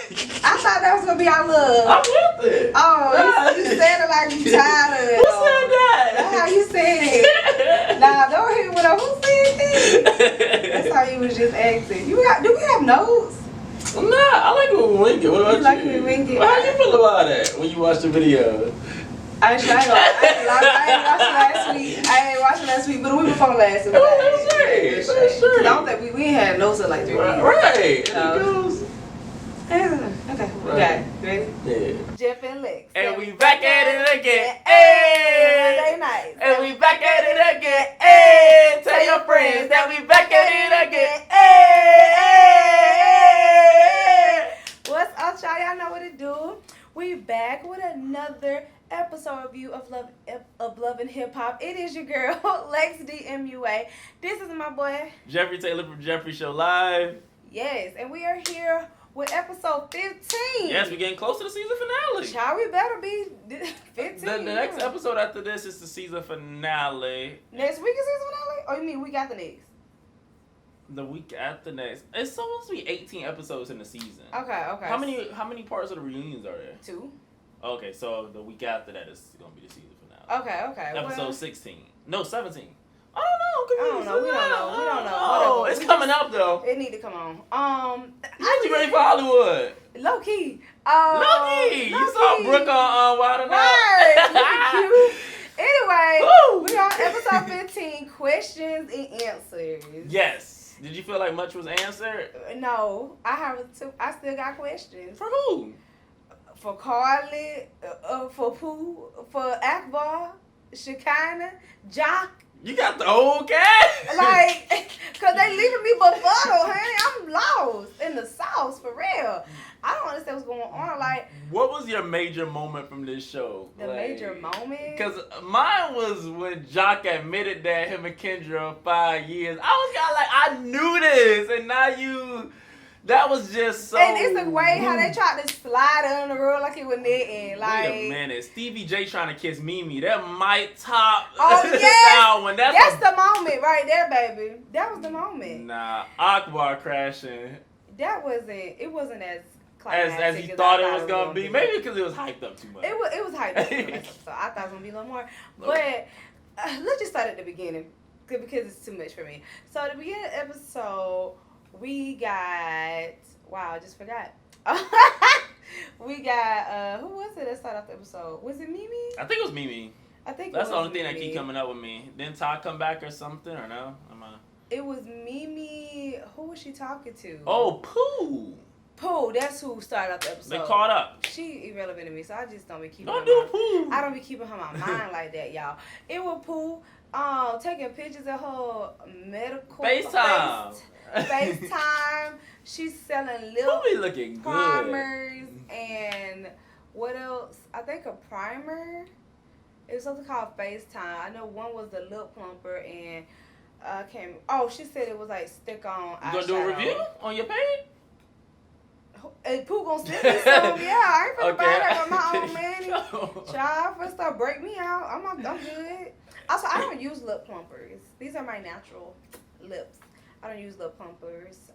I thought that was gonna be our little. I'm with it. Oh, you said it like you tired of it. Who said that? That's how you said it. Nah, don't hit with a who said that? That's how you was just acting. Do we have notes? Nah, I like it when we wing it. What about you? You like when we wing it? Well, how you feel about that when you watch the video? I ain't watching last week. I ain't watching last week, but the week before last week. That's I don't think we ain't had notes in like 3 weeks. Right. So. Okay, we got it. Ready? Yeah. Jeff and Lex. And we back at it again. Hey, Monday night. And we back at it again. Hey, tell your friends that we back at it again. Hey. What's up, y'all? Y'all know what to do. We back with another episode review of Love and Hip Hop. It is your girl, Lex DMUA. This is my boy, Jeffrey Taylor from JeffreyShowLive. Yes, and we are here with episode 15. Yes, we're getting close to the season finale. Child, we better be 15. The next episode after this is the season finale. Next week is season finale? Or you mean we got the next? The week after next. It's supposed to be 18 episodes in the season. Okay. How many parts of the reunions are there? 2. Okay, so the week after that is going to be the season finale. Okay. Episode 16. No, 17. I don't know. We don't know. Oh, it's coming up though. It need to come on. You ready for Hollywood? Low key. You saw Brooke on Wild 'N Out. Right. Cute. Anyway, Woo! we on episode 15, questions and answers. Yes. Did you feel like much was answered? No, I still got questions. For who? For Karlie, for Pooh, for Akbar, Shekinah, Jock. You got the whole cast? Like, cause they leaving me befuddled, honey. I'm lost in the sauce for real. I don't understand what's going on. Like, what was your major moment from this show? The major moment? Because mine was when Jock admitted that him and Kendra are 5 years. I was kind of like, I knew this, and now you. That was just so. And it's the way how they tried to slide under the rug like it was knitting. Like, wait a minute, Stevie J trying to kiss Mimi. That might top. Oh yes, that one. That's the moment right there, baby. That was the moment. Nah, Akbar crashing. That wasn't. It wasn't as you thought it was gonna be. Maybe because it was hyped up too much. It was hyped up too much. So I thought it was gonna be a little more. But let's just start at the beginning because it's too much for me. So at the beginning of the episode. We got, wow, I just forgot. We got, who was it that started off the episode? Was it Mimi? I think it was Mimi. That's the only thing that keep coming up with me. Didn't Todd come back or something, or no? It was Mimi. Who was she talking to? Oh, Pooh. Pooh, that's who started off the episode. They caught up. She irrelevant to me, so I just don't be keeping her. Don't do Pooh. I don't be keeping her in my mind like that, y'all. It was Pooh taking pictures of her medical FaceTime. She's selling lip primers and what else? I think a primer. It was something called FaceTime. I know one was the lip plumper and she said it was like stick on eyeshadow. You gonna do a review on your page? Pooh gonna send me some. Yeah, I ain't finna buy that with my own money. Child, first start break me out. I'm good. Also, I don't use lip plumpers. These are my natural lips. I don't use lip plumpers.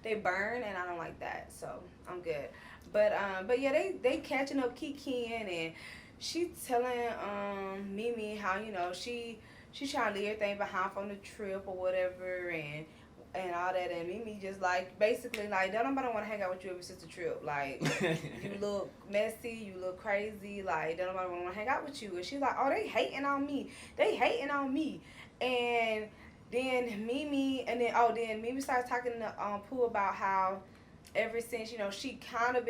They burn and I don't like that, so I'm good. But yeah, they catching up Kikiing and she telling Mimi how she trying to leave everything behind from the trip or whatever and all that, and Mimi just like basically like don't nobody want to hang out with you ever since the trip. Like you look messy, you look crazy, like don't nobody want to hang out with you. And she's like, oh, they hating on me, and then Mimi starts talking to Pooh about how ever since she been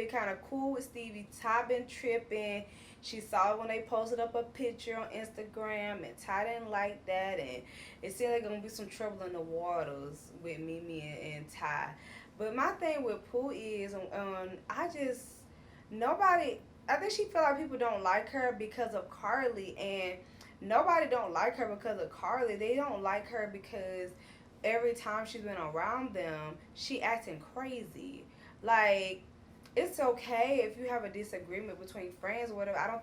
kind of cool with Stevie. Ty been tripping. She saw it when they posted up a picture on Instagram, and Ty didn't like that, and it seemed like gonna be some trouble in the waters with Mimi and Ty. But my thing with Pooh is, I think she feel like people don't like her because of Karlie, and nobody don't like her because of Karlie. They don't like her because every time she's been around them, she acting crazy. Like, it's okay if you have a disagreement between friends or whatever. I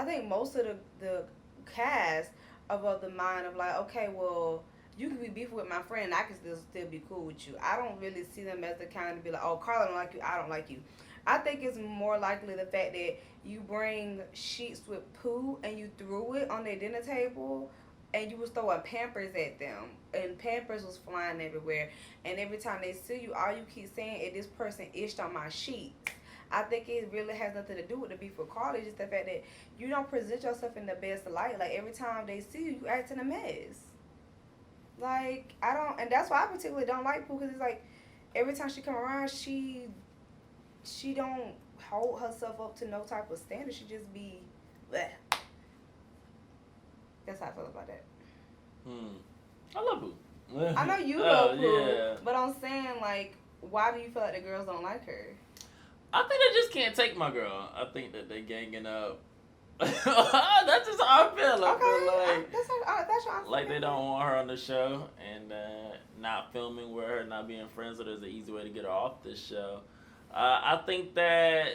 think most of the cast are of the mind of like, okay, well, you can be beefing with my friend and I can still be cool with you. I don't really see them as the kind to be like, oh, Karlie don't like you, I don't like you. I think it's more likely the fact that you bring sheets with poo and you threw it on their dinner table and you was throwing Pampers at them and Pampers was flying everywhere, and every time they see you, all you keep saying is this person itched on my sheets. I think it really has nothing to do with the beef with Karlie, just the fact that you don't present yourself in the best light. Like every time they see you, you acting a mess. Like I don't, and that's why I particularly don't like Pooh, because it's like every time she come around, she don't hold herself up to no type of standard. She just be, bleh. That's how I feel about that. I love Pooh. I know you love Pooh, yeah. but I'm saying, like, why do you feel like the girls don't like her? I think they just can't take my girl. I think that they ganging up. That's just how I feel. I feel like that's your answer. Like they don't want her on the show, and not filming with her, not being friends with her is an easy way to get her off this show. I think that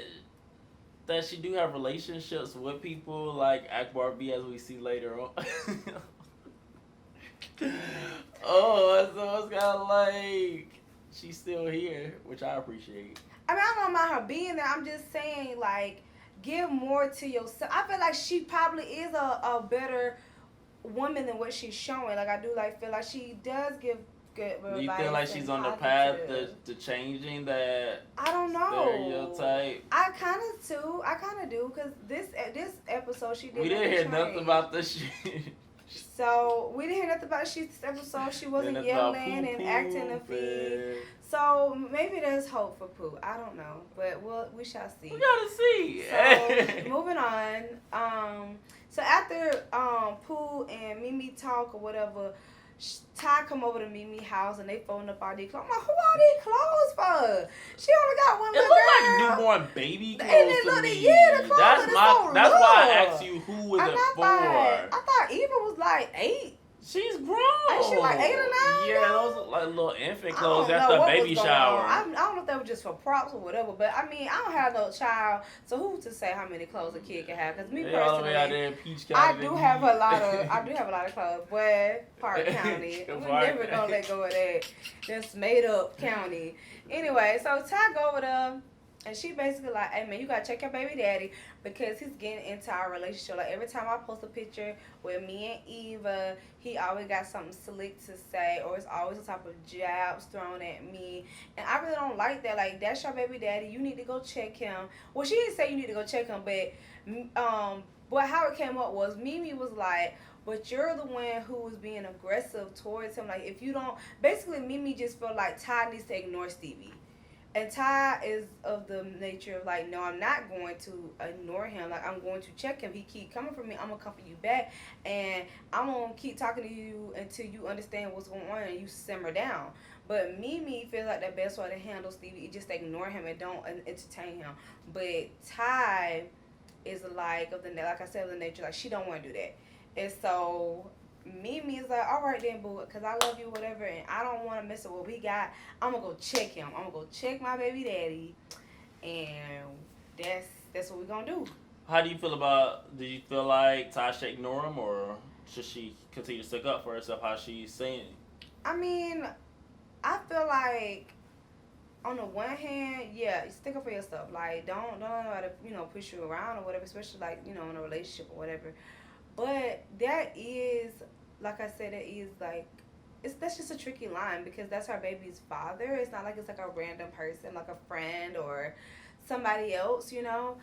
she do have relationships with people like Akbar B, as we see later on. Oh, so it's kind of like she's still here, which I appreciate. I mean, I don't know about her being there. I'm just saying, like, give more to yourself. I feel like she probably is a better woman than what she's showing. Like, I do feel like she does give good advice. Do you feel like she's on the path to changing that? I don't know. Stereotype? I kind of do, because this episode she did. We didn't hear nothing about this shit. So we didn't hear nothing about this episode. She wasn't yelling and acting a feed. So maybe there's hope for Pooh. I don't know, but we shall see. We gotta see. So moving on. So after Pooh and Mimi talk or whatever, Ty come over to Mimi house and they folding up all these clothes. I'm like, who all these clothes for? She only got one little girl. It look like newborn baby clothes and it to me. Yeah, the clothes. That's why I asked you who was it for. I thought Eva was like 8. She's grown. Ain't she like 8 or 9? Yeah, those look like little infant clothes after the baby shower. I don't know if that was just for props or whatever, but I mean, I don't have no child, so who's to say how many clothes a kid can have? Because me personally, I do have a lot of clothes. Boy, Park County, we're never gonna let go of that. That's made up county. Anyway, so Ty go over there. And she basically like, hey man, you gotta check your baby daddy because he's getting into our relationship. Like every time I post a picture with me and Eva, he always got something slick to say, or it's always a type of jabs thrown at me. And I really don't like that. Like, that's your baby daddy. You need to go check him. Well, she didn't say you need to go check him, but how it came up was Mimi was like, but you're the one who was being aggressive towards him. Like, if you don't, basically Mimi just felt like Ty needs to ignore Stevie. And Ty is of the nature of like, no, I'm not going to ignore him. Like, I'm going to check him. He keep coming for me. I'm going to come for you back. And I'm going to keep talking to you until you understand what's going on and you simmer down. But Mimi feels like the best way to handle Stevie is just ignore him and don't entertain him. But Ty is like I said, of the nature, like, she don't want to do that. And so Mimi is like, all right then, boo, because I love you, whatever, and I don't want to mess with what we got. I'm going to go check him. I'm going to go check my baby daddy, and that's what we're going to do. How do you feel do you feel like Ty should ignore him, or should she continue to stick up for herself how she's saying? I mean, I feel like, on the one hand, yeah, stick up for yourself. Like, don't know how to, push you around or whatever, especially, like, in a relationship or whatever. But that is, like I said, it is like, that's just a tricky line because that's our baby's father. It's not like it's like a random person, like a friend or somebody else, So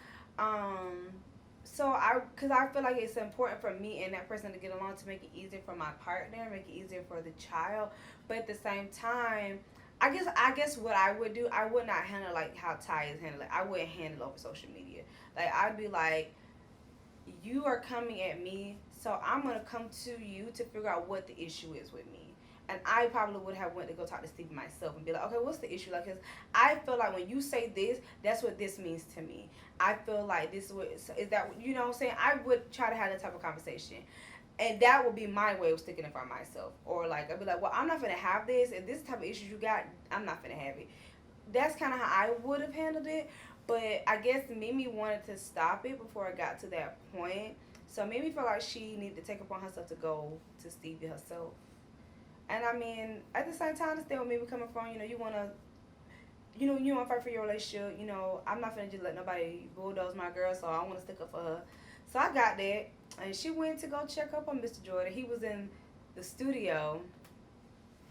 because I feel like it's important for me and that person to get along to make it easier for my partner, make it easier for the child. But at the same time, I guess what I would do, I would not handle like how Ty is handling. I wouldn't handle over social media. Like, I'd be like, you are coming at me, so I'm going to come to you to figure out what the issue is with me. And I probably would have went to go talk to Stevie myself and be like, okay, what's the issue? Like, because I feel like when you say this, that's what this means to me. I feel like this is what, is that, you know what I'm saying? I would try to have that type of conversation. And that would be my way of sticking it for myself. Or like, I'd be like, well, I'm not going to have this. And this type of issues you got, I'm not going to have it. That's kind of how I would have handled it. But I guess Mimi wanted to stop it before it got to that point. So Mimi felt like she needed to take upon herself to go to Stevie herself. And I mean, at the same time, I understand where Mimi coming from. You want to, you want to fight for your relationship. I'm not finna just let nobody bulldoze my girl, so I want to stick up for her. So I got that. And she went to go check up on Mr. Jordan. He was in the studio.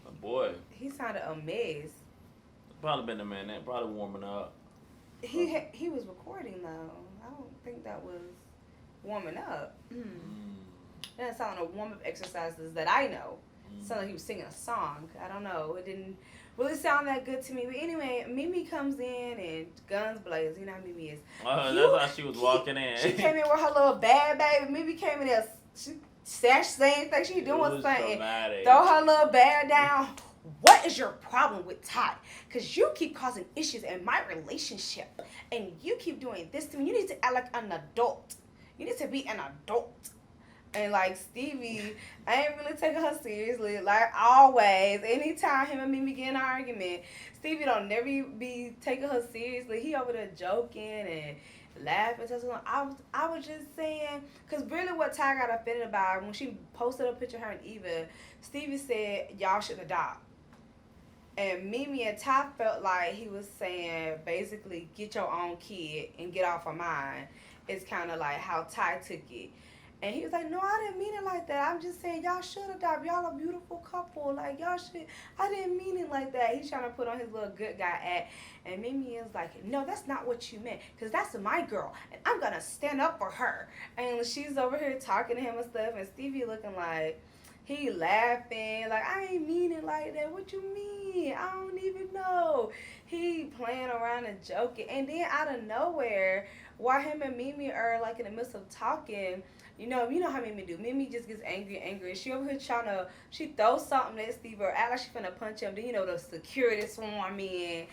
Oh boy. He sounded a mess. Probably been a minute. Probably warming up. He was recording though. I don't think that was warming up. That didn't sound like a warm up exercises that I know. It sounded like he was singing a song. I don't know. It didn't really sound that good to me. But anyway, Mimi comes in and guns blaze. You know how Mimi is. That's how she was walking in. She came in with her little bad baby. Mimi came in there. She same thing she doing something. Throw her little bag down. What is your problem with Ty? Because you keep causing issues in my relationship. And you keep doing this to me. You need to act like an adult. You need to be an adult. And like Stevie, I ain't really taking her seriously. Like always, anytime him and Mimi get in an argument, Stevie don't never be taking her seriously. He over there joking and laughing. I was just saying, because really what Ty got offended about when she posted a picture of her and Eva, Stevie said, y'all should adopt. And Mimi and Ty felt like he was saying, basically, get your own kid and get off of mine. It's kind of like how Ty took it. And he was like, no, I didn't mean it like that. I'm just saying y'all should adopt. Y'all a beautiful couple. Like, y'all should. I didn't mean it like that. He's trying to put on his little good guy act. And Mimi is like, no, that's not what you meant. Because that's my girl. And I'm going to stand up for her. And she's over here talking to him and stuff. And Stevie looking like, he laughing. Like, I ain't mean it like that. What you mean? I don't even know. He playing around and joking. And then out of nowhere, while him and Mimi are like in the midst of talking, you know how Mimi do. Mimi just gets angry. She over here she throws something at Steve or act like she finna punch him. Then, the security swarm in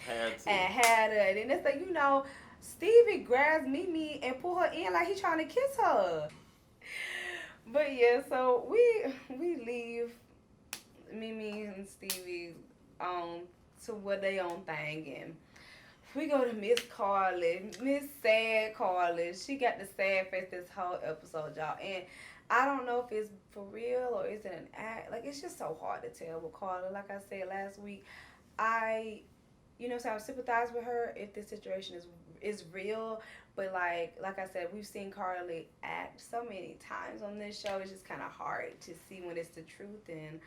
and had her. And then it's like, Stevie grabs Mimi and pull her in like he trying to kiss her. But yeah, so we leave Mimi and Stevie to what they own thing, and we go to Miss Karlie, Miss Sad Karlie. She got the sad face this whole episode, y'all. And I don't know if it's for real or is it an act. Like, it's just so hard to tell with Karlie. Like I said last week, I sympathize with her if this situation is real. But like I said, we've seen Karlie act so many times on this show. It's just kind of hard to see when it's the truth and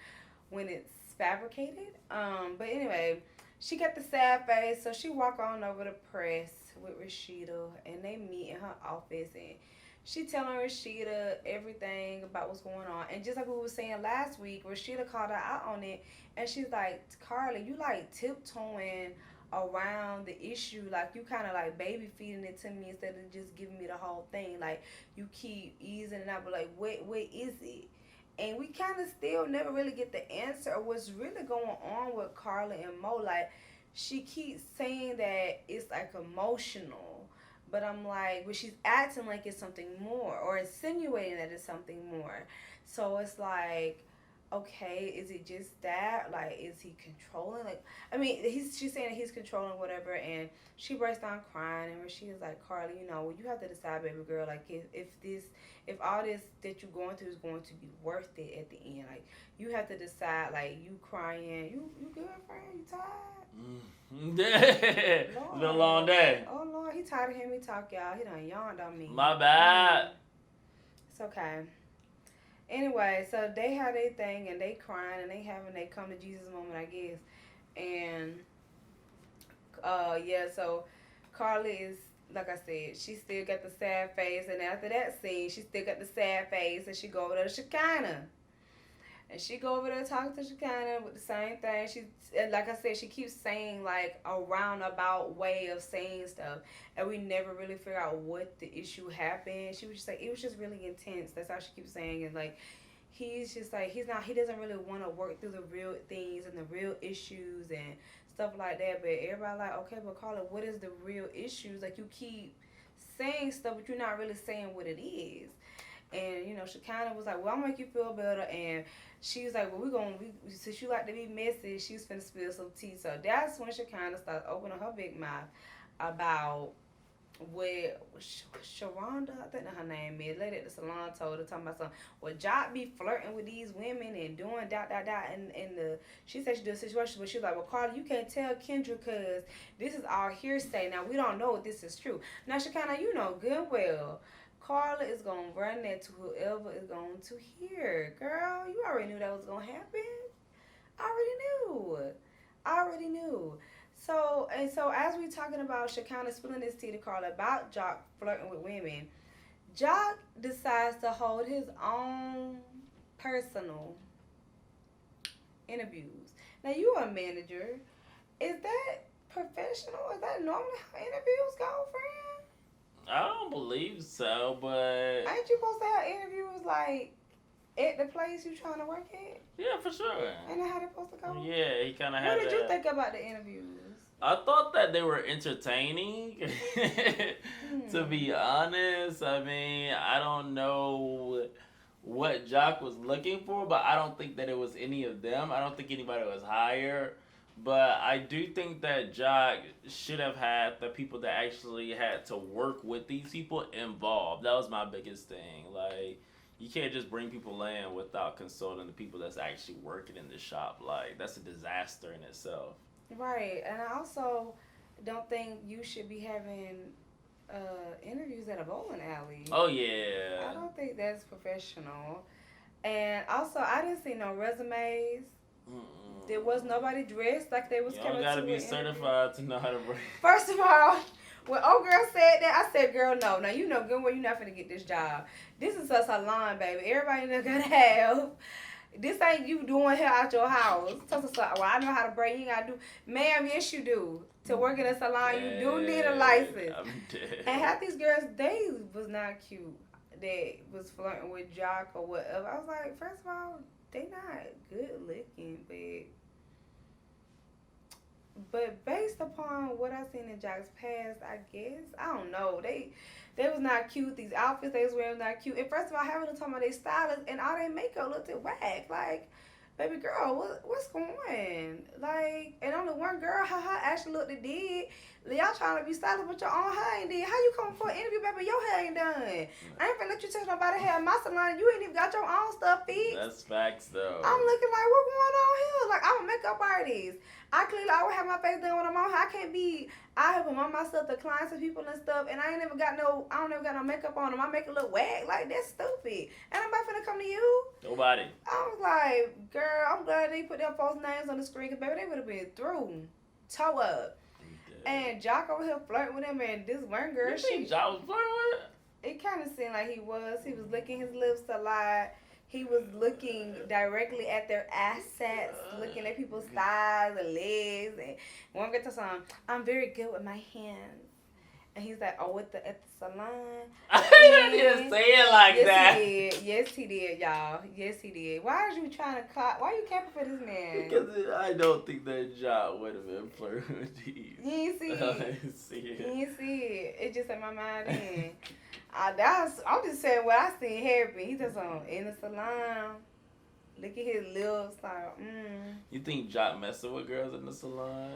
when it's fabricated. But anyway, she got the sad face, so she walk on over to press with Rashida, and they meet in her office, and she telling Rashida everything about what's going on. And just like we were saying last week, Rashida called her out on it, and she's like, Karlie, you like tiptoeing around the issue, like you kind of like baby feeding it to me instead of just giving me the whole thing. Like you keep easing it out, but like what is it? And we kind of still never really get the answer of what's really going on with Karlie and Mo. Like, she keeps saying that it's like emotional, but I'm like, but she's acting like it's something more or insinuating that it's something more. So it's like, okay, is it just that? Like, is he controlling? Like, I mean, she's saying that he's controlling whatever, and she breaks down crying, and she is like, Karlie, you have to decide, baby girl, like, if all this that you're going through is going to be worth it at the end, like, you have to decide, like, you crying, you good, friend? You tired? It's been a long day. Oh, Lord, he tired of hearing me talk, y'all. He done yawned on me. My bad. It's okay. Anyway, so they have their thing, and they crying, and they having they come to Jesus moment, I guess. And, so Karlie is, like I said, she still got the sad face, and after that scene, she still got the sad face, and she go over there to Shekinah. And she go over there talking to Shekinah with the same thing. And like I said, she keeps saying like a roundabout way of saying stuff, and we never really figure out what the issue happened. She was just like, it was just really intense. That's how she keeps saying it. Like, he's just like, he doesn't really want to work through the real things and the real issues and stuff like that. But everybody like, okay, but Karlie, what is the real issues? Like, you keep saying stuff, but you're not really saying what it is. And, Shekinah was like, well, I'm going to make you feel better. And she's like, well, since you like to be messy, she's finna spill some tea. So that's when Shekinah starts opening her big mouth about with Sharonda, I think that's her name is, lady at the salon told her, talking about something, well, Jock be flirting with these women and doing dot, and she said she did a situation, but she was like, well, Karlie, you can't tell Kendra because this is our hearsay. Now, we don't know if this is true. Now, Shekinah, you know good and well, Karlie is going to run that to whoever is going to hear. Girl, you already knew that was going to happen. I already knew. So as we talking about Shekinah spilling this tea to Karlie about Jock flirting with women, Jock decides to hold his own personal interviews. Now you a manager. Is that professional? Is that normally how interviews go, friend? I don't believe so, but Ain't you supposed to have interviews like at the place you trying to work at? yeah, for sure. Ain't that how they supposed to go? Yeah, he kind of had. What did you think about the interviews? I thought that they were entertaining. To be honest, I mean, I don't know what Jock was looking for, but I don't think that it was any of them. I don't think anybody was hired. But I do think that Jock should have had the people that actually had to work with these people involved. That was my biggest thing. Like, you can't just bring people in without consulting the people that's actually working in the shop. Like, that's a disaster in itself. Right, and I also don't think you should be having interviews at a bowling alley. Oh, yeah. I don't think that's professional. And also, I didn't see no resumes. Mm-mm. There was nobody dressed like they was You coming don't gotta to be an certified to know how to bring. First of all, when old girl said that, I said, girl, no. Now, you know good well you're not finna get this job. This is a salon, baby. Everybody not gonna have. This ain't you doing hair out your house. Well, I know how to braid. You gotta do. Ma'am, yes, you do. To work in a salon, you do need a license. I'm dead. And half these girls, they was not cute. That was flirting with Jock or whatever. I was like, first of all, they not good looking, but based upon what I seen in Jock's past, I guess I don't know. They was not cute. These outfits they was wearing was not cute. And first of all, having to talk about their stylist and all their makeup looked whack. Like, baby girl, what's going on? Like, and only one girl, her actually looked did. Y'all trying to be stylish, but your own hair ain't did. How you coming for an interview, baby? Your hair ain't done. I ain't finna let you touch nobody's hair in my salon. You ain't even got your own stuff fixed. That's facts, though. I'm looking like, what going on here? Like, I'm a makeup artist. I clearly always have my face done when I'm on here. I can't be out here promoting myself to clients and people and stuff, and I don't never got no makeup on, and my makeup look whack. Like, that's stupid. And I'm about to come to you. Nobody. I was like, girl, I'm glad they put them folks' names on the screen, because, baby, they would have been through. Toe up. And Jock over here flirting with him, and this one girl, you think Jock was flirting with her? It kind of seemed like he was. He was licking his lips a lot. He was looking directly at their assets, looking at people's thighs and legs. And one girl told him, I'm very good with my hands. And he's like, oh, at the salon. He didn't say it like that. Yes, he did, y'all. Yes, he did. Why are you trying to why are you capping for this man? Because I don't think that Jock would have been flirting with these. You ain't see it. I didn't see it. You ain't see it. It just in my mind then. I'm just saying what I seen happen. He just in the salon, licking his lips, like, You think Jock messing with girls in the salon?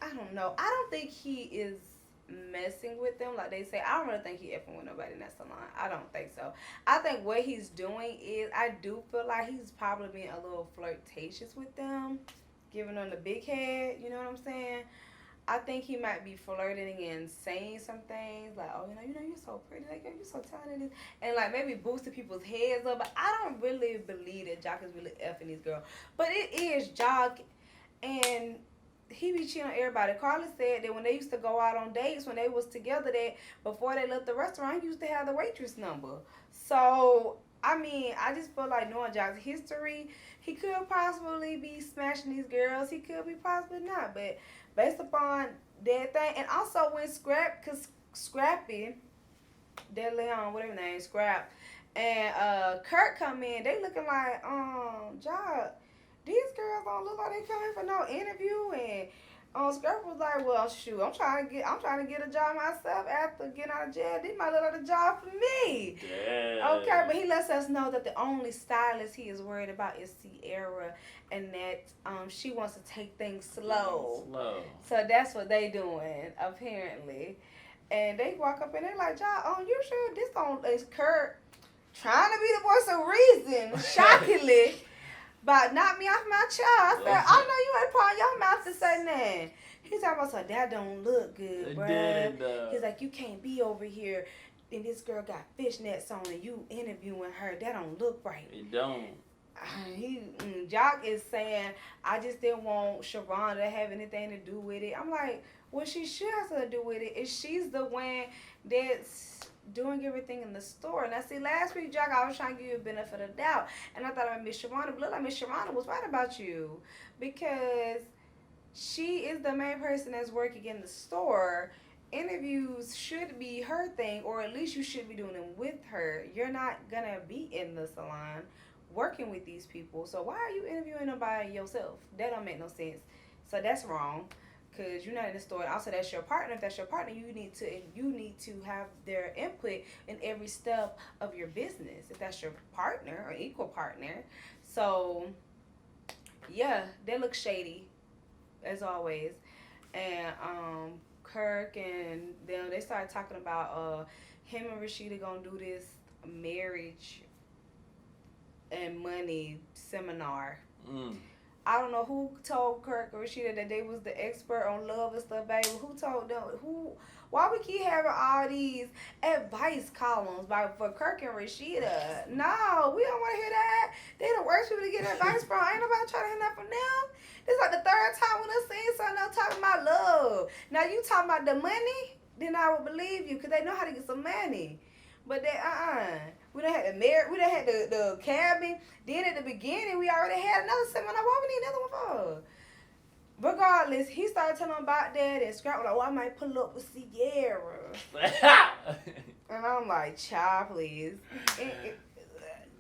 I don't know. I don't think he is messing with them like they say. I don't really think he effing with nobody in that salon. I don't think so. I think what he's doing is, I do feel like he's probably being a little flirtatious with them, giving them the big head, you know what I'm saying? I think he might be flirting and saying some things like, oh, you know, you're so pretty, like, you're so talented, and like maybe boosting people's heads up. But I don't really believe that Jock is really effing these girls. But it is Jock, and he be cheating on everybody. Karlie said that when they used to go out on dates, when they was together, that before they left the restaurant, he used to have the waitress number. So, I mean, I just feel like knowing Jock's history, he could possibly be smashing these girls. He could be possibly not. But based upon that thing, and also when Scrappy, that Leon, whatever his name, Scrap, and Kurt come in, they looking like, Jock, these girls don't look like they coming for no interview, and Skirt was like, well, shoot, I'm trying to get a job myself after getting out of jail. This might look like a job for me. Yeah. Okay, but he lets us know that the only stylist he is worried about is Sierra, and that she wants to take things slow. So that's what they doing apparently. And they walk up and they're like, "Ja, you sure this don't is Kurt trying to be the voice of reason?" Shockingly. But knock me off my chair. I said, I know you ain't part of your mouth to say nothing. He's talking about, so that don't look good, bruh. He's like, you can't be over here and this girl got fishnets on and you interviewing her. That don't look right. It don't. Jock is saying, I just didn't want Sharon to have anything to do with it. I'm like, well, she should have something to do with it. If she's the one that's doing everything in the store. Now, see, last week, Jock, I was trying to give you a benefit of doubt, and I thought I Miss Sharonda, but look like Miss Sharonda was right about you, because she is the main person that's working in the store. Interviews should be her thing, or at least you should be doing them with her. You're not gonna be in the salon working with these people, so why are you interviewing them by yourself? That don't make no sense. So that's wrong. Because you're not in the store. Also, that's your partner. If that's your partner, you need to have their input in every step of your business. If that's your partner or equal partner. So, yeah, they look shady, as always. And Kirk and them, they started talking about him and Rashida gonna do this marriage and money seminar. I don't know who told Kirk or Rashida that they was the expert on love and stuff, baby. Who told them? Why we keep having all these advice columns for Kirk and Rashida? No, we don't want to hear that. They the worst people to get advice from. Ain't nobody trying to hear that from them. This like the third time when I seen something else talking about love. Now you talking about the money, then I would believe you because they know how to get some money. But they, we done had we done had the cabin. Then at the beginning, we already had another seminar. Why we need another one for? Regardless, he started telling them about that, and Scrap was like, well, I might pull up with Sierra. And I'm like, child, please.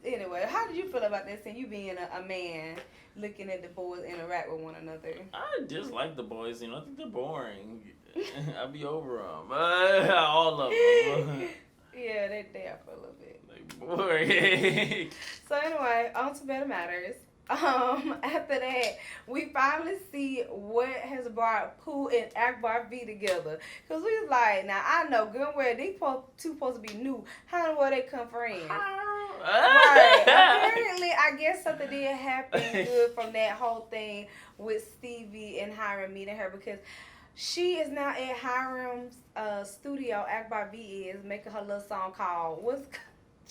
Anyway, how did you feel about that, since you being a man looking at the boys interact with one another? I dislike the boys, I think they're boring. I be over them. All of them. Yeah, they are for a little bit. Like, boring. So anyway, on to better matters. After that, we finally see what has brought Pooh and Akbar V together. Because we was like, now I know good and well these two supposed to be new. How in the world they come friends? Right. Apparently, I guess something did happen good from that whole thing with Stevie and Hiram meeting her, because she is now at Hiram's studio. Akbar V is making her little song called what's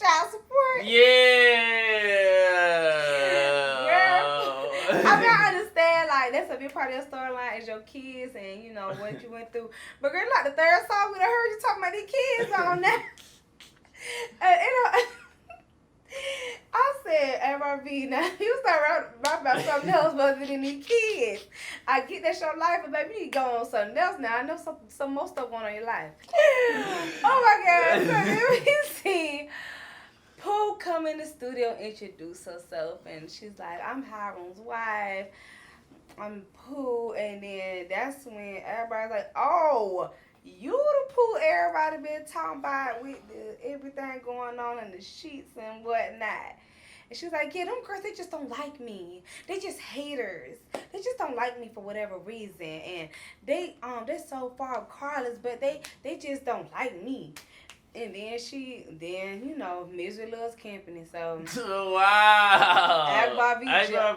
Child Support. Yeah. Girl, I mean, I understand, like, that's a big part of your storyline is your kids and, you know, what you went through. But girl, like the third song we done heard you talking about these kids on that. I said, MRV, now you start rapping about something else other than these kids. I get that's your life, but baby, you need to go on something else now. I know some more stuff going on in your life. Oh my God. So then we see Pooh come in the studio, introduce herself, and she's like, I'm Hiram's wife. I'm Pooh. And then that's when everybody's like, oh, you the Pooh everybody been talking about with everything going on in the sheets and whatnot. And she's like, yeah, them girls, they just don't like me. They just haters. They just don't like me for whatever reason. And they're so far of Karlie's, but they just don't like me. And then you know, misery loves company, so. Wow. Akbar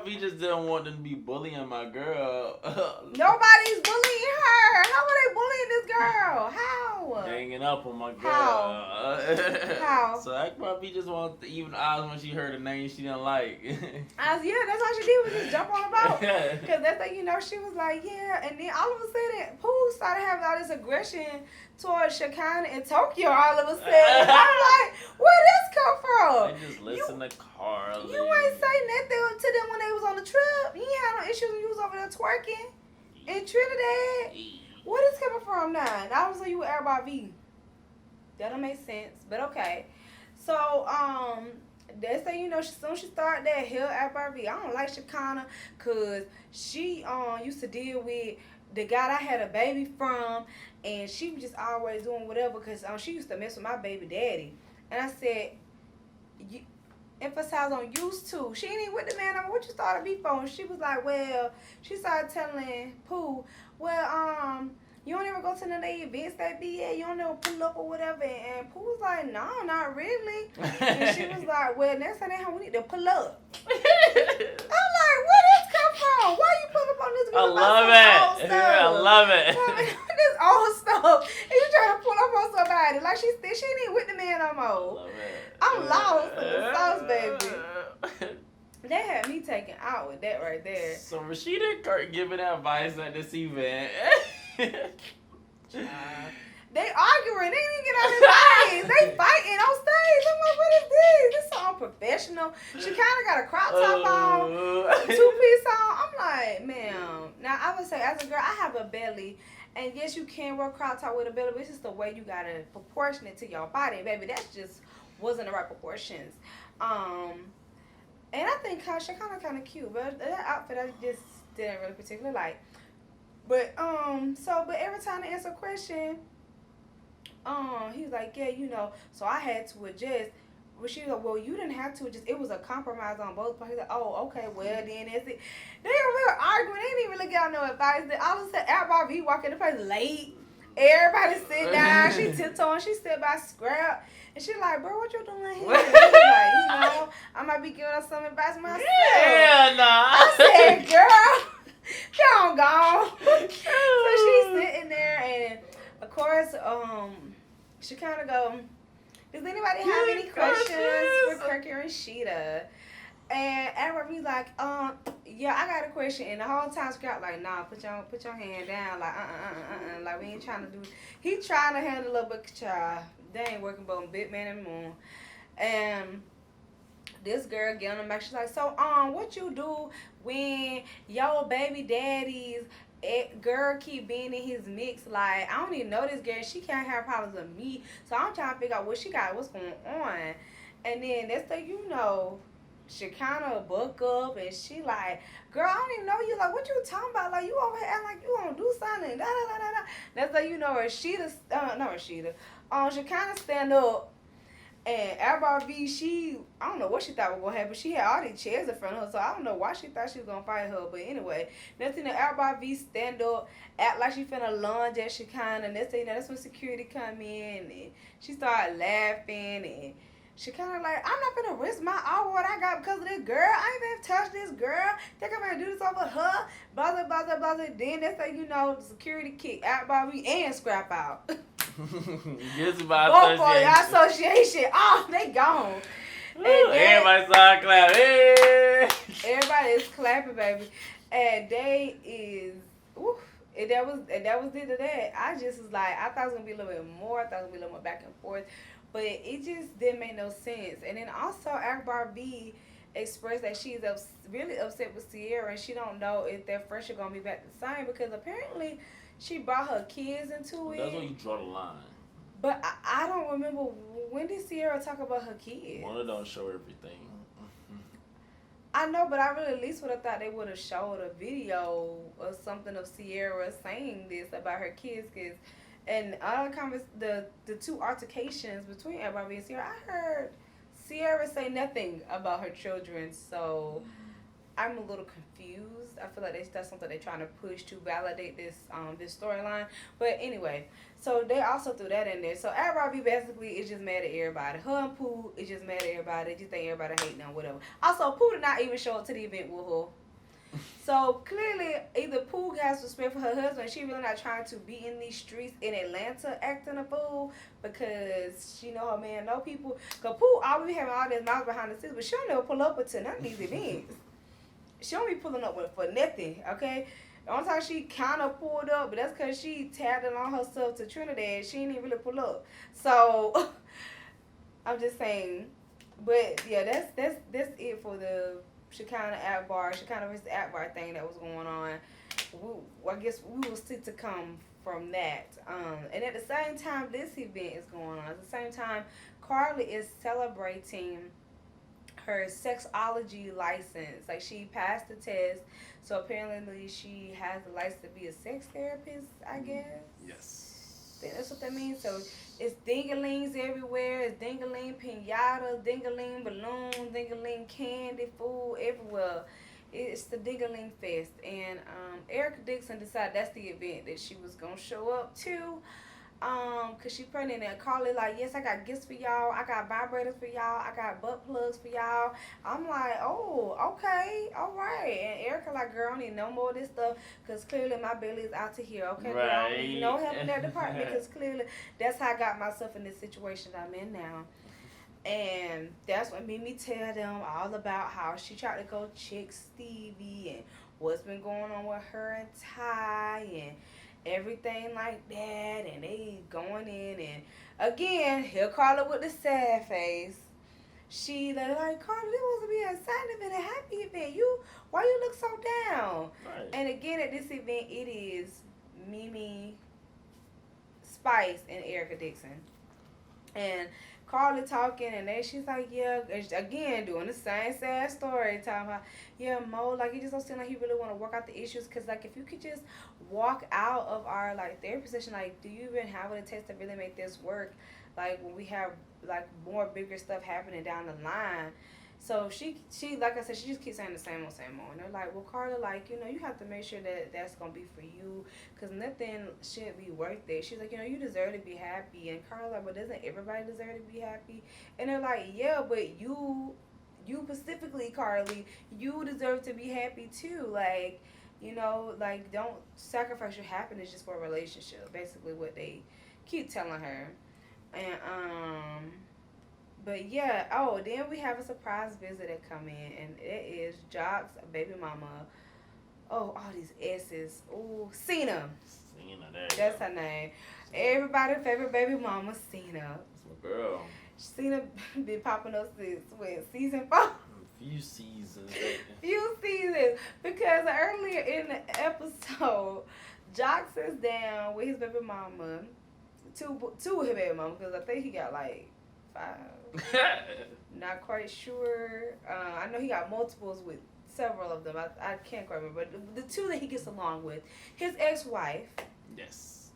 V just didn't want them to be bullying my girl. Nobody's bullying her. How are they bullying this girl? How? Hanging up on my girl. How? So Akbar V just wanted to even odds when she heard a name she didn't like. Yeah, that's all she did was just jump on about. Because that's like, you know, she was like, yeah. And then all of a sudden, Pooh started having all this aggression towards Shekinah in Tokyo all of a sudden. I'm like, where this come from? They just listen to Karlie. You ain't say nothing to them when they was on the trip. You ain't had no issues when you was over there twerking in Trinidad. Where this coming from now? And I was like, you with everybody V. That don't make sense, but okay. So, they say, you know, as soon as she started that hill at Barbie, I don't like Shekinah because she used to deal with the guy I had a baby from, and she was just always doing whatever because she used to mess with my baby daddy. And I said, you emphasize on used to. She ain't even with the man. I mean, what you started beef on? She was like, well, she started telling Pooh, well, you don't ever go to none of the events that be at. You don't ever pull up or whatever. And Pooh was like, no, not really. And she was like, well, next time we need to pull up. I'm like, where this come from? Why you pull up on this girl? I love it. I love it. This old stuff. And you trying to pull up on somebody. Like she ain't even with the man no more. I love it. I'm lost in the sauce, baby. They had me taken out with that right there. So Rashida giving advice at this event. They arguing. They didn't get out of advice. They fighting on stage. I'm like, what is this? This is so unprofessional. She kind of got a crop top on, a two-piece on. I'm like, ma'am. Now, I would say, as a girl, I have a belly. And yes, you can wear crop top with a belly, but it's just the way you got to proportion it to your body. Baby, that just wasn't the right proportions. And I think Shekinah kind of cute, but that outfit I just didn't really particularly like. But but every time they answer a question, he was like, yeah, you know. So I had to adjust. But she was like, well, you didn't have to adjust. It was a compromise on both parties. Like, oh, okay, well then that's it. They were arguing. They didn't even really get out no advice. Then all of a sudden, Akbar walk in the place late. Everybody sit down. She tiptoeing. She sit by Scrap. And she like, bro, what you doing here? And he like, you know, I might be giving her some advice myself. Yeah, nah. I said, girl, go. So she's sitting there, and of course, she kind of go, does anybody have any questions for Kirky or Rashida? And Akbar be like, yeah, I got a question. And the whole time Scrap like, nah, put your hand down, like, like we ain't trying to do. He trying to handle a little bit, child. They ain't working but big man and moon. And this girl get on the back. She's like, so what you do when your baby daddy's girl keep being in his mix? Like, I don't even know this girl. She can't have problems with me. So I'm trying to figure out what she got, what's going on. And then that's like, you know, she kind of buck up and she like, girl, I don't even know you. Like, what you talking about? Like, you over here acting like you want to do something. Da, da, da, da, da. That's like, you know, Rashida, not Rashida. She kind of stand up. And Akbar V, I don't know what she thought was going to happen. She had all these chairs in front of her, so I don't know why she thought she was going to fight her. But anyway, next thing that Akbar V stand up, act like she finna lunge at Shekinah. Next thing that's when security come in, and she started laughing, and she kind of like, I'm not finna risk all what I got because of this girl. I ain't finna touch this girl. Think I'm gonna do this over her. Blah, blah, blah, blah, blah. Then that's like, you know, the security kick Akbar V and Scrap out. Just by both for your association. Oh, they gone. Everybody started clapping. Hey. Everybody is clapping, baby. And they is, woof. And that was it to that. I just was like, I thought it was gonna be a little bit more. I thought it was gonna be a little more back and forth, but it just didn't make no sense. And then also Akbar B expressed that she's really upset with Sierra, and she don't know if their friendship gonna be back the same because apparently she brought her kids into it. That's when you draw the line. But I don't remember, when did Sierra talk about her kids? Well, it don't show everything. I know, but I really at least would have thought they would have showed a video or something of Sierra saying this about her kids. And the two altercations between everybody and Sierra, I heard Sierra say nothing about her children. So I'm a little confused. I feel like that's something they're trying to push to validate this storyline. But anyway, so they also threw that in there. So everybody basically is just mad at everybody. Her and Pooh is just mad at everybody. They just think everybody hating on whatever. Also, Pooh did not even show up to the event with her. So clearly, either Pooh has respect for her husband. She really not trying to be in these streets in Atlanta acting a fool because she know her man know people. Cause Pooh always having all this mouth behind the scenes, but she don't never pull up to none of these events. She don't be pulling up for nothing, okay? The only time she kind of pulled up, but that's because she tagged along herself to Trinidad. She didn't even really pull up. So, I'm just saying. But, yeah, that's it for the Shekinah versus Akbar thing that was going on. I guess we will see to come from that. And at the same time, this event is going on. At the same time, Karlie is celebrating her sexology license. Like, she passed the test, so apparently she has the license to be a sex therapist, I guess. Yes. I think that's what that means. So it's dingalings everywhere. It's dingaling pinata, dingaling balloon, dingaling candy, food everywhere. It's the dingaling fest. And Erica Dixon decided that's the event that she was going to show up to. Cause she pregnant, and Karlie like, yes, I got gifts for y'all. I got vibrators for y'all. I got butt plugs for y'all. I'm like, oh, okay, all right. And Erica like, girl, I don't need no more of this stuff, cause clearly my belly is out to here. Okay, girl, I don't need no help in that department, cause clearly that's how I got myself in this situation I'm in now. And that's what made me tell them all about how she tried to go check Stevie and what's been going on with her and Ty and everything like that. And they going in, and again, here Karlie with the sad face. She like, Karlie, this was to be a sad event, a happy event. Why you look so down? Right. And again, at this event, it is Mimi, Spice, and Erica Dixon. And Karlie talking, and then she's like, yeah, again, doing the same sad story, talking about, yeah, Mo, like, you just don't seem like you really want to work out the issues, because, like, if you could just walk out of our, like, therapy session, like, do you even have what it takes to really make this work, like, when we have, like, more bigger stuff happening down the line? So she like I said, she just keeps saying the same old. And they're like, well, Karlie, like, you have to make sure that that's going to be for you, because nothing should be worth it. She's like, you deserve to be happy. And Karlie like, but doesn't everybody deserve to be happy? And they're like, yeah, but you specifically, Karlie, you deserve to be happy too. Like, like, don't sacrifice your happiness just for a relationship. Basically what they keep telling her. And, but yeah, then we have a surprise visitor come in, and it is Jock's baby mama. Oh, all these S's. Oh, Cena. That's her name. Everybody's favorite baby mama, Cena. That's my girl. Cena been popping up since season 4. Few seasons. Because earlier in the episode, Jock sits down with his baby mama, two of his baby mama, because I think he got like 5. Not quite sure. I know he got multiples with several of them. I can't quite remember. But the 2 that he gets along with, his ex-wife. Yes.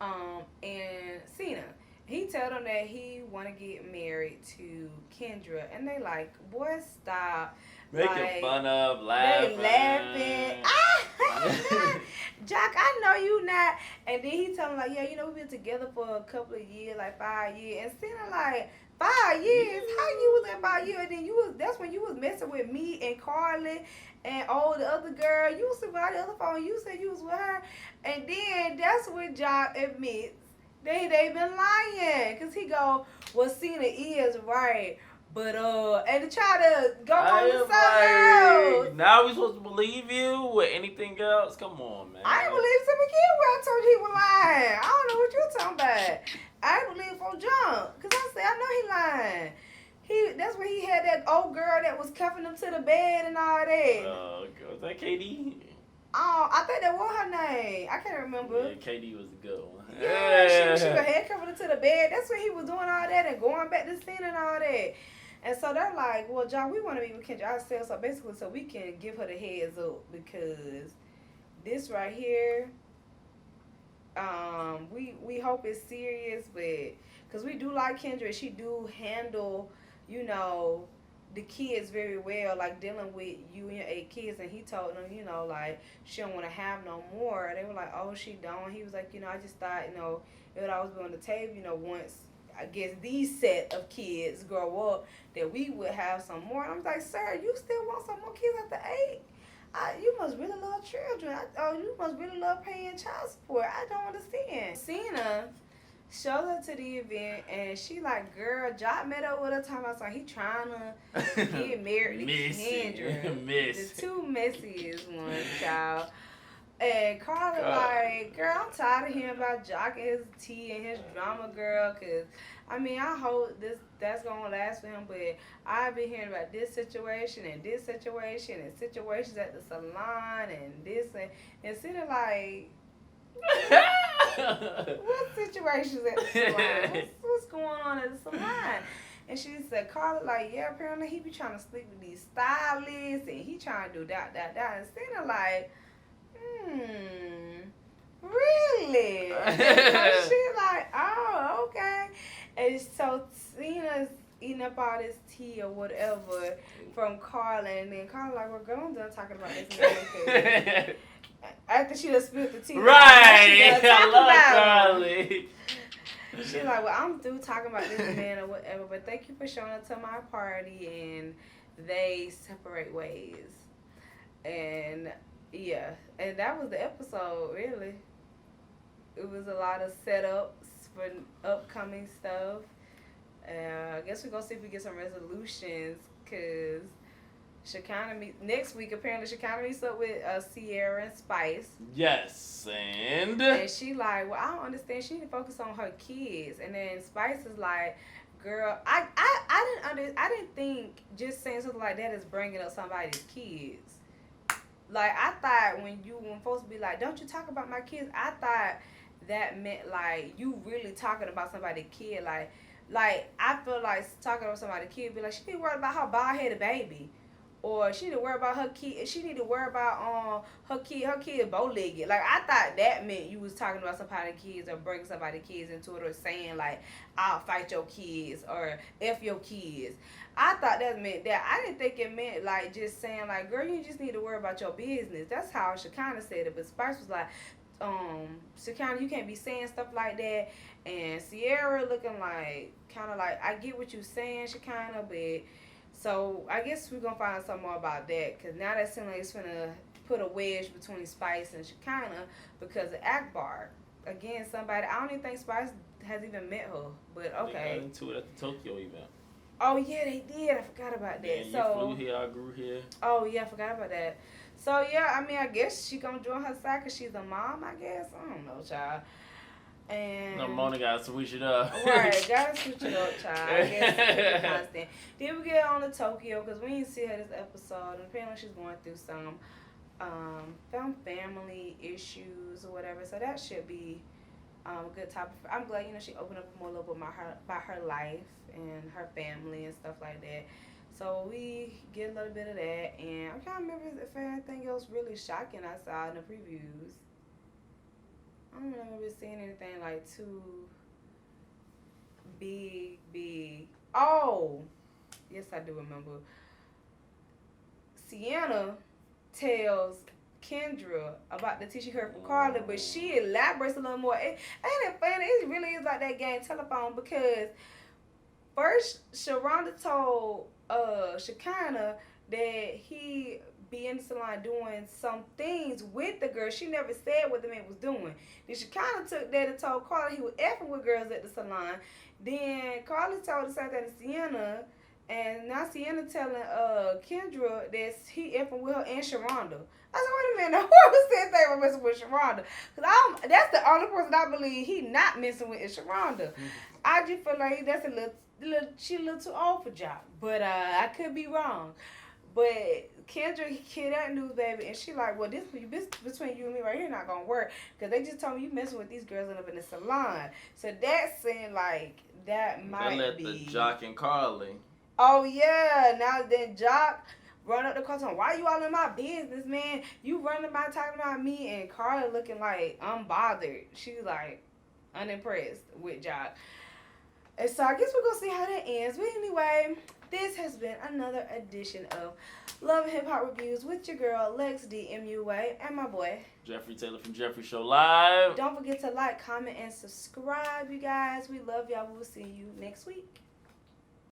And Cena. He told them that he want to get married to Kendra, and they like, boy, stop. Making fun of, laughing. They laughing. Jock, I know you not. And then he told him like, yeah, we've been together for a couple of years, like 5 years. And Cena like, 5 years? How you was at 5 years? And then that's when you was messing with me and Karlie and the other girl. You was by the other phone. You said you was with her. And then that's when Jock admits they been lying. Because he go, well, Cena is right. But, and to try to go on to something else. Now we supposed to believe you with anything else? Come on, man. I ain't believe Tim again when I told you he was lying. I don't know what you're talking about. I ain't believe from jump. Because I said, I know he lying. That's when he had that old girl that was cuffing him to the bed and all that. Was that KD? Oh, I think that was her name. I can't remember. Yeah, KD was the good one. Yeah, she was handcuffing him to the bed. That's when he was doing all that and going back to sin and all that. And so they're like, well, John, we want to meet with Kendra ourselves, so basically so we can give her the heads up, because this right here, we hope it's serious, but because we do like Kendra, she do handle, the kids very well, like dealing with you and your 8 kids, and he told them, like, she don't want to have no more. They were like, oh, she don't. He was like, I just thought, it would always be on the table, once I guess these set of kids grow up, that we would have some more. And I'm like, sir, you still want some more kids after 8? You must really love children. You must really love paying child support. I don't understand. Cena shows up to the event, and she like, girl, Jock met up with her time. I was like, he trying to get married to Kendra. The 2 messiest ones, child. And Karlie like, girl, I'm tired of hearing about Jock and his tea and his drama, girl, because, I hope that's going to last for him, but I've been hearing about this situation and situations at the salon and this, and sitting like, what situations at the salon? What's going on at the salon? And she said, Karlie, like, yeah, apparently he be trying to sleep with these stylists and he trying to do that. And Cena like, really? And so she like, oh, okay. And so Cena's eating up all this tea or whatever from Karlie, and then Karlie like, well, girl, I'm done talking about this man. After she done spilled the tea, right? I love Karlie. She's like, well, I'm through talking about this man or whatever, but thank you for showing up to my party, and they separate ways. And yeah, and that was the episode, really. It was a lot of setups for upcoming stuff. I guess we're going to see if we get some resolutions, because Shekinah next week, apparently Shekinah meets up with Sierra and Spice. Yes, and she like, well, I don't understand. She need to focus on her kids. And then Spice is like, girl, I didn't think just saying something like that is bringing up somebody's kids. Like, I thought when folks be like, don't you talk about my kids, I thought that meant like you really talking about somebody's kid. Like I feel like talking about somebody's kid be like, she need to worry about her bald-headed baby. Or she need to worry about her kid. She need to worry about her kid bow-legged. Like, I thought that meant you was talking about somebody's kids or bringing somebody's kids into it, or saying like, I'll fight your kids or F your kids. I thought that meant that. I didn't think it meant like just saying like, girl, you just need to worry about your business. That's how Shekinah said it. But Spice was like, Shekinah, you can't be saying stuff like that. And Sierra looking like, kind of like, I get what you're saying, Shekinah, but... So, I guess we're going to find out something more about that, because now that seems like it's going to put a wedge between Spice and Shekinah because of Akbar. Again, somebody, I don't even think Spice has even met her, but okay. They got into it at the Tokyo event. Oh, yeah, they did. I forgot about that. Yeah, you flew here, I grew here. Oh, yeah, I forgot about that. So, yeah, I mean, I guess she going to join her side because she's a mom, I guess. I don't know, child. And no, Mona gotta switch it up. Right, gotta switch it up, child. I guess constant. Then we get on to Tokyo, because we didn't see her this episode, and apparently she's going through some family issues or whatever. So that should be a good topic. I'm glad she opened up more a little bit about her life and her family and stuff like that. So we get a little bit of that, and I can't remember if anything else really shocking I saw in the previews. I don't remember seeing anything like too big. Oh, yes, I do remember. Sienna tells Kendra about the tea she heard from Karlie, but she elaborates a little more. Ain't it funny? It really is like that game telephone, because first Sharonda told Shekinah that he be in the salon doing some things with the girl. She never said what the man was doing. Then she kind of took that and told Karlie he was effing with girls at the salon. Then Karlie told the same thing to Sienna, and now Sienna telling Kendra that he effing with her and Sharonda. I said, wait a minute, whoever said they were messing with Sharonda? Because that's the only person I believe he not messing with is Sharonda. I just feel like that's she a little too old for Jock. But I could be wrong. But Kendra hear that news, baby, and she like, well, this between you and me right here not gonna work, because they just told me you messing with these girls up in the salon. So that's saying like that might be. They let the Jock and Karlie. Oh yeah, now then Jock run up the car talking, why you all in my business, man? You running about talking about me, and Karlie looking like unbothered. She's like unimpressed with Jock. And so I guess we're gonna see how that ends. But anyway, this has been another edition of Love and Hip Hop Reviews with your girl Lex D MUA and my boy Jeffrey Taylor from JeffreyShowLive. Don't forget to like, comment, and subscribe, you guys. We love y'all. We'll see you next week.